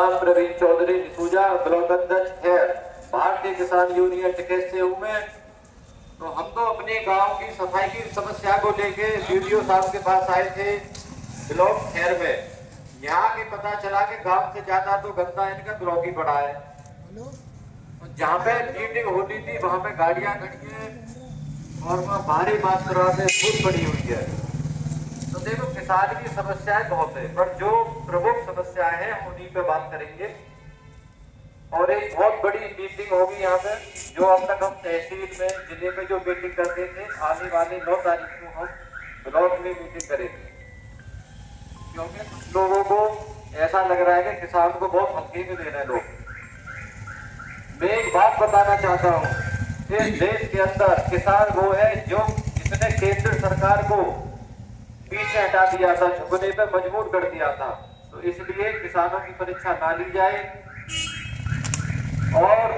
नाम प्रवीण चौधरी डिसूजा, ब्लॉक अध्यक्ष है भारतीय किसान यूनियन टिकैत से हूँ मैं। तो हम तो अपने गांव की सफाई की समस्या को लेके वीडियो साहब के पास आए थे ब्लॉक खैर में। यहाँ के पता चला कि गांव से ज्यादा तो गंदा इनका ब्लॉक ही पड़ा है। तो जहाँ पे मीटिंग होती थी वहां पे गाड़ियां खड़ी है और वहाँ भारी मात्रा में धूल पड़ी हुई है। तो देखो किसान की समस्याएं बहुत है, पर जो प्रमुख समस्याएं हैं उन्हीं पे बात करेंगे। और एक बहुत बड़ी मीटिंग होगी यहाँ पे, जो अब तक हम तहसील में जिले में जो मीटिंग करते थे, आने वाले 9 तारीख को हम ब्लॉक में मीटिंग करेंगे। क्योंकि कुछ लोगों को ऐसा लग रहा है कि किसान को बहुत हल्के में ले रहे हैं लोग। मैं एक बात बताना चाहता हूँ, इस देश के अंदर किसान वो है जो जिसने केंद्र सरकार को पीछे हटा दिया था, झुकने पे मजबूर कर दिया था। तो इसलिए किसानों की परीक्षा ना ली जाए। और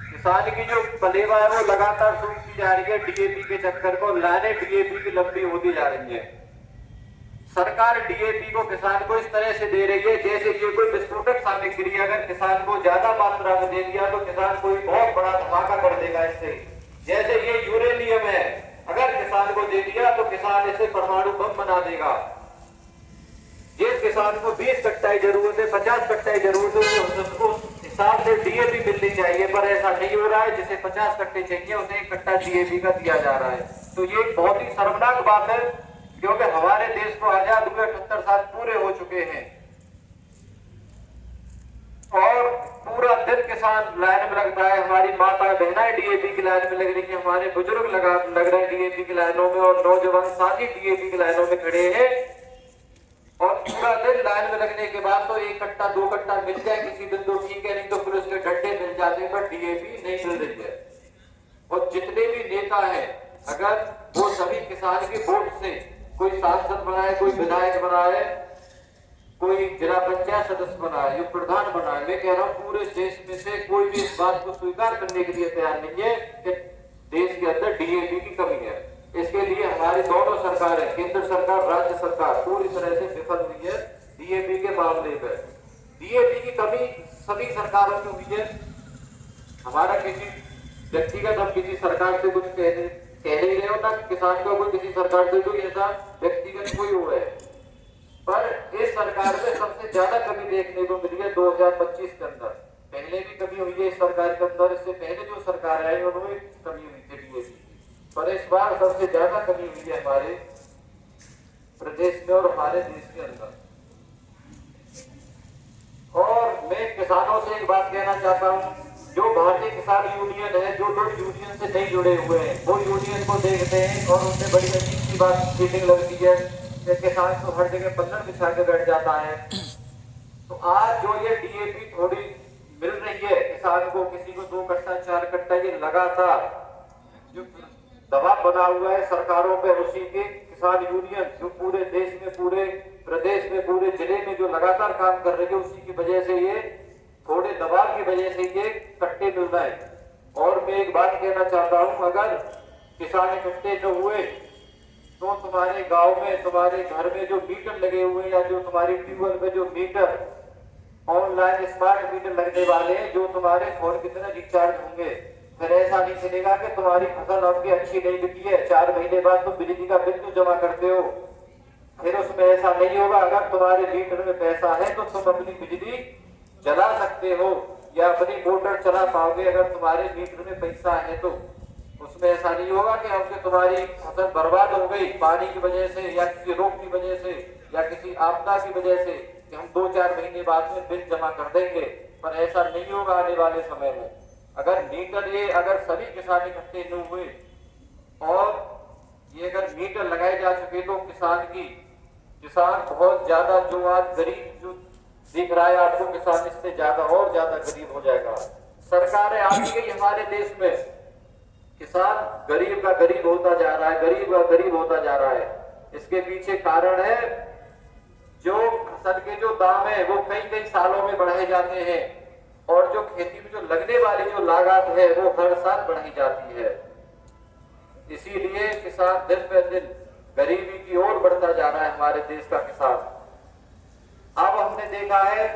किसान की जो पलेवा है वो लगातार सूखती जा रही है डीएपी के चक्कर को, लाने डीएपी की लंबी होती जा रही है। सरकार डीएपी को किसान को इस तरह से दे रही है जैसे ये कोई विस्फोटक सामग्री, अगर किसान को ज्यादा मात्रा में दे दिया तो किसान कोई बहुत बड़ा धमाका कर देगा इससे। जैसे ये यूरेनियम है, अगर किसान को दे दिया तो किसान इसे परमाणु बम बना देगा। जिस किसान को 20 कट्टा की जरूरत है, 50 कट्टा की जरूरत है, उसको हिसाब से डीएपी मिलनी चाहिए, पर ऐसा नहीं हो रहा है। जिसे 50 कट्टे चाहिए उसे 1 कट्टा डीएपी का दिया जा रहा है। तो ये बहुत ही शर्मनाक बात है, क्योंकि हमारे देश को आजाद हुए 78 साल पूरे हो चुके हैं और पूरा दिन किसान लाइन में लगता है। हमारी माता बहना डीएपी की लाइन में लग रही है, हमारे बुजुर्ग लग रहे हैं डीएपी की लाइनों में, और नौजवान साथी डीएपी की लाइनों में खड़े हैं। और पूरा दिन लाइन में लगने के बाद तो 1 कट्टा 2 कट्टा मिल जाए किसी दिन तो ठीक है, नहीं तो फिर उसके डंडे मिल जाते हैं, पर डीएपी नहीं मिल रही है। और जितने भी नेता हैं, अगर वो सभी किसान के वोट से कोई सांसद बनाए, कोई विधायक बनाए, कोई जिला पंचायत सदस्य बनाए, जो प्रधान बनाए, मैं कह रहा हूँ पूरे देश में से कोई भी इस बात को स्वीकार करने के लिए तैयार नहीं है कि देश के अंदर डीएपी की कमी है। इसके लिए हमारी दोनों सरकारें, केंद्र सरकार, राज्य सरकार, पूरी तरह से विफल हुई है डीएपी के मामले में। डीएपी की कमी सभी सरकारों में हुई है। हमारा किसी व्यक्तिगत हम किसी सरकार से कुछ कह नहीं रहे हो ना, किसान को कोई किसी सरकार से कोई ऐसा व्यक्तिगत कोई हो है, पर इस सरकार में सबसे ज्यादा कमी देखने को मिली है 2025 के अंदर। पहले भी कमी हुई है इस सरकार के अंदर, इससे पहले जो सरकार आई उन्होंने कमी हुई थी डीएपी, पर इस बार सबसे ज्यादा कमी हुई है हमारे प्रदेश में और हमारे देश के अंदर। और मैं किसानों से एक बात कहना चाहता हूं, जो भारतीय किसान यूनियन है, जो लोग यूनियन से नहीं जुड़े हुए हैं, वो यूनियन को देखते हैं और उनसे बड़ी अजीब सी बात मीटिंग लगती है कि किसान तो हर जगह पल्लड़ बिछा के बैठ जाता है। तो आज जो ये डीएपी थोड़ी मिल रही है किसान को, किसी को 2 कट्टा 4 कट्टा, ये लगातार जो दबाव बना हुआ है सरकारों पे, उसी के किसान यूनियन जो पूरे देश में, पूरे प्रदेश में, पूरे जिले में जो लगातार काम कर रही है, उसी की वजह से ये थोड़े दबाव की वजह से ये कट्टे मिल रहे हैं। और मैं एक बात कहना चाहता हूं, अगर किसान इकट्ठे न हुए तो तुम्हारे गांव में, तुम्हारे घर में जो मीटर लगे हुए हैं, या जो तुम्हारी ट्यूबवेल में जो मीटर ऑनलाइन स्मार्ट मीटर लगने वाले हैं, जो तुम्हारे फोन कितने रिचार्ज होंगे, फिर ऐसा नहीं चलेगा कि तुम्हारी फसल आपकी अच्छी नहीं बिकी है, 4 महीने बाद तुम बिजली का बिल जमा करते हो, फिर उसमें ऐसा नहीं होगा। अगर तुम्हारे मीटर में पैसा है तो तुम अपनी बिजली जला सकते हो या अपनी मोटर चला पाओगे। अगर तुम्हारे मीटर में पैसा है तो उसमें ऐसा नहीं होगा कि हमसे तुम्हारी फसल बर्बाद हो गई पानी की वजह से, या किसी रोग की वजह से, या किसी आपदा की वजह से, कि हम 2-4 महीने बाद में बिल जमा कर देंगे, पर ऐसा नहीं होगा आने वाले समय में। अगर मीटर ये, अगर सभी किसान इकट्ठे न हुए और ये अगर मीटर लगाए जा चुके तो किसान बहुत ज्यादा, जो आज गरीब जो दिख रहा है आपको, किसान इससे ज्यादा और ज्यादा गरीब हो जाएगा। सरकारें आ गई हमारे देश में, किसान गरीब का गरीब होता जा रहा है, गरीब का गरीब होता जा रहा है। इसके पीछे कारण है जो फसल के जो दाम है वो कई सालों में बढ़ाए जाते हैं, और जो खेती में जो लगने वाली जो लागत है वो हर साल बढ़ाई जाती है। इसीलिए किसान दिन पे दिन गरीबी की ओर बढ़ता जा रहा है हमारे देश का किसान। देखा है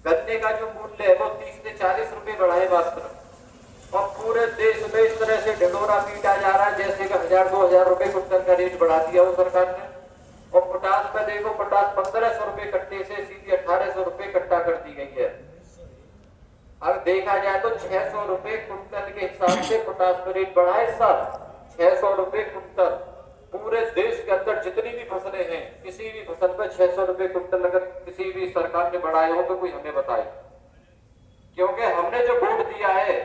गन्ने का जो मूल्य है वो 30 से 40 रुपए बढ़ा है मात्र, और पूरे देश में इस तरह से ढिंढोरा पीटा जा रहा है जैसे कि 1000-2000 रुपए कुंटल का रेट बढ़ा दिया वो सरकार ने। और पोटास में देखो, पोटास 1500 रुपए कट्टे से सीधे 1800 रुपए कट्टा कर दी गई है। अब देखा जाए तो 600 रुपए कुंटल के हिसाब से पोटास का रेट बढ़ा है सर, 600 रुपए कुंटल। पूरे देश के अंदर जितनी भी फसलें हैं, किसी भी फसल पर 600 रुपए कुंटल अगर किसी भी सरकार ने बढ़ाए हो तो कोई हमें बताए। क्योंकि हमने जो वोट दिया है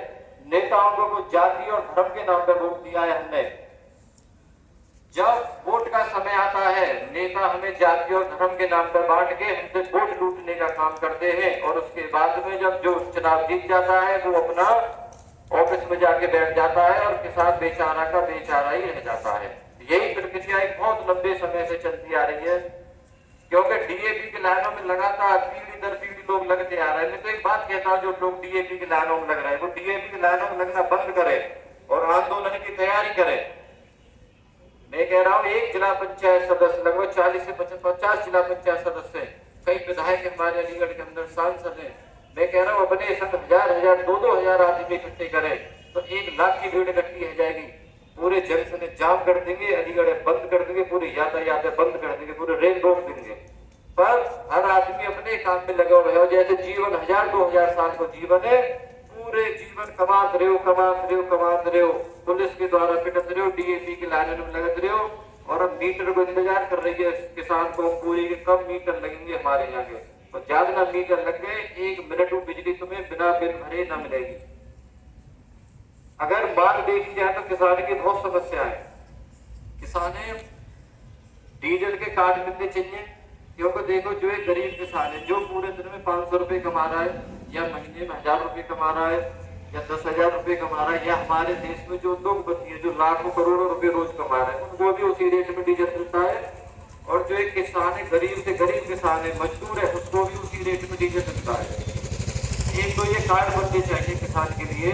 नेताओं को जाति और धर्म के नाम पर वोट दिया है हमने। जब वोट का समय आता है नेता हमें जाति और धर्म के नाम पर बांट के हमसे वोट लूटने का काम करते हैं, और उसके बाद में जब जो चुनाव जीत जाता है वो अपना ऑफिस में जाके बैठ जाता है और किसान बेचारा का बेचारा ही रह जाता है। यही प्रक्रिया एक बहुत लंबे समय से चलती आ रही है, क्योंकि डीएपी के लाइनों में लगातार पीढ़ी दर पीढ़ी लोग लगते आ रहे हैं। मैं तो एक बात कहता हूं, जो लोग डीएपी के लाइनों में लग रहे हैं वो डीएपी के लाइनों में लगना बंद करें और आंदोलन की तैयारी करें। मैं कह रहा हूं एक जिला पंचायत सदस्य, लगभग 40 से 50 जिला पंचायत सदस्य हैं, कई विधायक हमारे अलीगढ़ के अंदर सांसद हैं। मैं कह रहा हूं अपने संग 1000-1000, 2-2000 आदमी इकट्ठे करें तो 1 लाख की भीड़ इकट्ठी हो जाएगी। पूरे जंक्शन जाम कर देंगे, अलीगढ़ बंद कर देंगे, पूरे यातायात बंद कर देंगे, पूरे रेल रोक देंगे। पर हर आदमी अपने काम में लगा हुआ है, जैसे जीवन 1000-2000 साल को जीवन है, पूरे जीवन कमाते रहे हो, पुलिस के द्वारा पिटत रहे हो, डीएपी के लाइन में लगत रहे हो, और अब मीटर को इंतजार कर रही है किसान को पूरी के कब मीटर लगेंगे हमारे यहाँ के, और ज्यादा ना मीटर लग गए 1 मिनट में बिजली तुम्हें बिना बिल भरे ना मिलेगी। अगर मांग देखी जाए तो किसान की बहुत समस्या है। किसाने डीजल के कार्ड मिलने चाहिए, क्योंकि देखो जो एक गरीब किसान है जो पूरे दिन में 500 रुपए कमा रहा है, या महीने में 1000 रुपए कमा रहा है, या 10,000 रुपए कमा रहा है, या हमारे देश में जो लोगपति है जो लाखों करोड़ों रुपए रोज कमा रहे हैं उनको भी उसी रेट में डीजल मिलता है, और जो एक किसान है गरीब से गरीब किसान है मजदूर है उसको भी उसी रेट में डीजल मिलता है। एक तो ये कार्ड बनने चाहिए किसान के लिए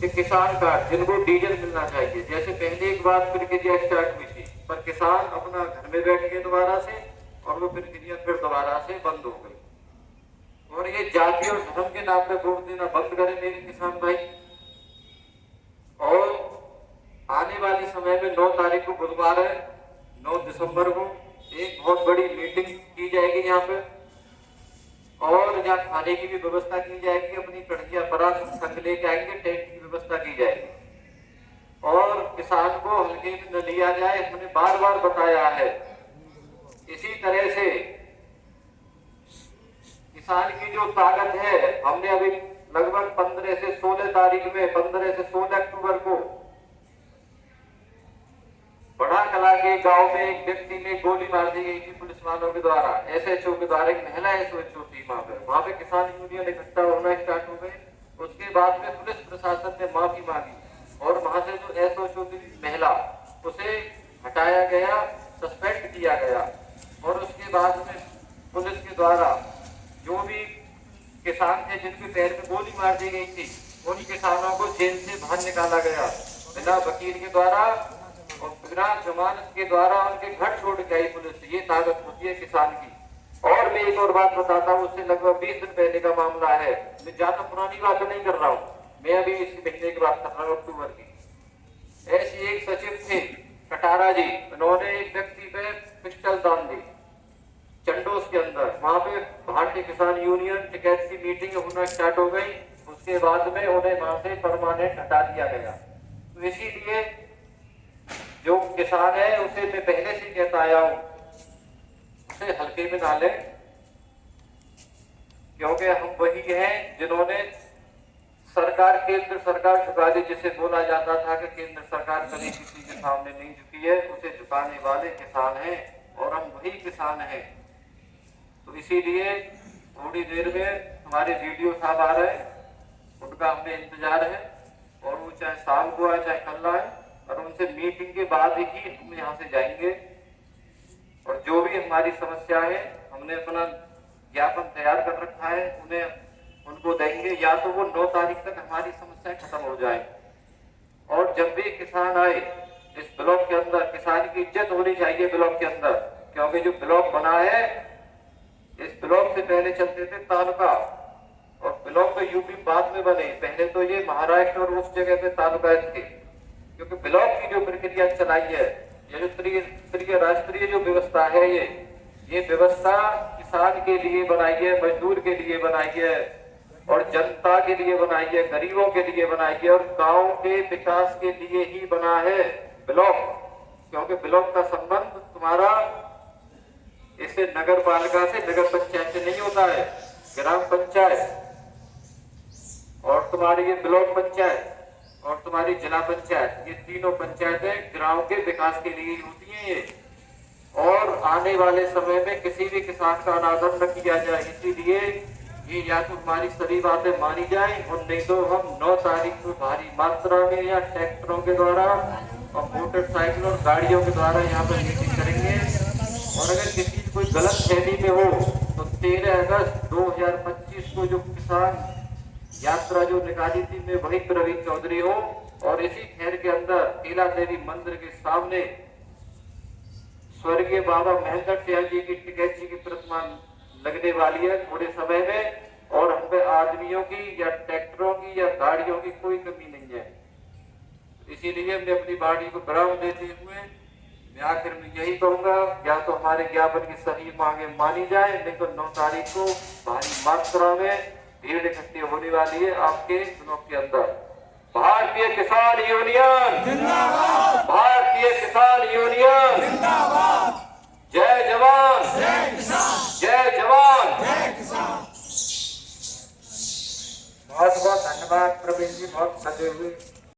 कि किसान कार्ड जिनको डीजल मिलना चाहिए। जैसे पहले एक बार प्रक्रिया स्टार्ट हुई थी, पर किसान अपना घर में बैठ गए दोबारा से, और वो प्रक्रिया फिर दोबारा से बंद हो गई। और ये जाति और धर्म के नाम पे वोट देना बंद करें मेरे किसान भाई। और आने वाले समय में 9 तारीख को बुधवार है, 9 दिसंबर को एक बहुत बड़ी मीटिंग की जाएगी यहाँ पे, और यहाँ खाने की भी व्यवस्था की जाएगी, अपनी कड़िया परात संग लेके आएंगे, टेंट की व्यवस्था की जाएगी, और किसान को हल्के में न लिया जाए, हमने बार बार बताया है। इसी तरह से किसान की जो ताकत है, हमने अभी लगभग 15 से 16 तारीख में 15 से 16 अक्टूबर को बड़ा कला के गांव में एक व्यक्ति में गोली मार दी गई थी पुलिस वालों के द्वारा, एसएचओ के द्वारा, एक महिला एसएचओ थी वहां पे किसान यूनियन इकट्ठा होना स्टार्ट हो गए। उसके बाद में पुलिस प्रशासन ने माफी मांगी और वहां से जो एसएचओ थी महिला उसे हटाया गया, सस्पेंड किया गया, और उसके बाद में पुलिस के द्वारा जो भी किसान थे जिनके पैर में गोली मार दी गई थी उन किसानों को जेल से बाहर निकाला गया बिना वकील के द्वारा और बिना जमानत के द्वारा, उनके घर छोड़ के आई पुलिस। ये ताकत होती है किसान की। और मैं एक और बात बताता हूँ, उससे लगभग 20 दिन पहले का मामला है, मैं ज्यादा पुरानी बात नहीं कर रहा हूँ, मैं अभी इसी महीने की बात कर रहा हूँ, अक्टूबर की। ऐसी एक सचिव थे कटारा जी, उन्होंने एक व्यक्ति पे पिस्टल दान दी चंडोस के अंदर। वहां पे भारतीय किसान यूनियन टिकैत की मीटिंग होना स्टार्ट हो गई, उसके बाद में उन्हें वहां से परमानेंट हटा दिया गया। तो इसीलिए जो किसान है उसे मैं पहले से कहता आया हूं, उसे हल्के में ना लें, क्योंकि हम वही हैं जिन्होंने सरकार, केंद्र सरकार झुका दी, जिसे बोला जाता था कि केंद्र सरकार कभी किसी के सामने नहीं झुकी है, उसे झुकाने वाले किसान हैं, और हम वही किसान हैं। तो इसीलिए थोड़ी देर में हमारे वीडियो साहब आ रहे हैं, उनका हमें इंतजार है, और वो चाहे शाम को आए चाहे कल आए, और उनसे मीटिंग के बाद ही हम यहाँ से जाएंगे, और जो भी हमारी समस्या है हमने अपना ज्ञापन तैयार कर रखा है, उन्हें उनको देंगे, या तो वो 9 तारीख तक हमारी समस्या खत्म हो जाए। और जब भी किसान आए इस ब्लॉक के अंदर, किसान की इज्जत होनी चाहिए ब्लॉक के अंदर, क्योंकि जो ब्लॉक बना है इस ब्लॉक से से पहले चलते थे तालुका, और ब्लॉक तो यूपी बाद में बने, पहले तो ये महाराष्ट्र और उस जगह पे तालुका थे। क्योंकि ब्लॉक की जो प्रक्रिया चलाई है, ये जो त्रिय राष्ट्रीय जो व्यवस्था है, ये व्यवस्था किसान के लिए बनाई है, मजदूर के लिए बनाई है, और जनता के लिए बनाई है, गरीबों के लिए बनाई है, और गांव के विकास के लिए ही बना है ब्लॉक। क्योंकि ब्लॉक का संबंध तुम्हारा इसे नगर पालिका से, नगर पंचायत से नहीं होता है। ग्राम पंचायत और तुम्हारी ये ब्लॉक पंचायत और तुम्हारी जिला पंचायत, ये तीनों पंचायतें गांव के विकास के लिए ही होती हैं ये। और आने वाले समय में किसी भी किसान का अनादर न किया जाए, इसीलिए ये या तो हमारी सभी बातें मानी जाए, और नहीं तो हम 9 तारीख को भारी मात्रा में या ट्रैक्टरों के द्वारा और मोटरसाइकिल और गाड़ियों के द्वारा यहाँ पर मीटिंग करेंगे। और अगर किसी की कोई गलत फहमी में हो तो 13 अगस्त 2025 को जो किसान यात्रा जो निकाली थी, मैं वही प्रवीण चौधरी हूँ, और इसी शहर के अंदर केला देवी मंदिर के सामने स्वर्गीय बाबा महेंद्र सिंह जी की टिकैत जी की प्रतिमा लगने वाली है थोड़े समय में। और हम पे आदमियों की या ट्रैक्टरों की या गाड़ियों की कोई कमी नहीं है। इसीलिए मैं अपनी बाड़ी को विराम देते हुए मैं आखिर में यही कहूंगा, या तो हमारे ज्ञापन की सही मांगे मानी जाए, नहीं तो 9 तारीख को भारी मात्रा में भीड़ इकट्ठी होने वाली है आपके ब्लॉक के अंदर। भारतीय किसान यूनियन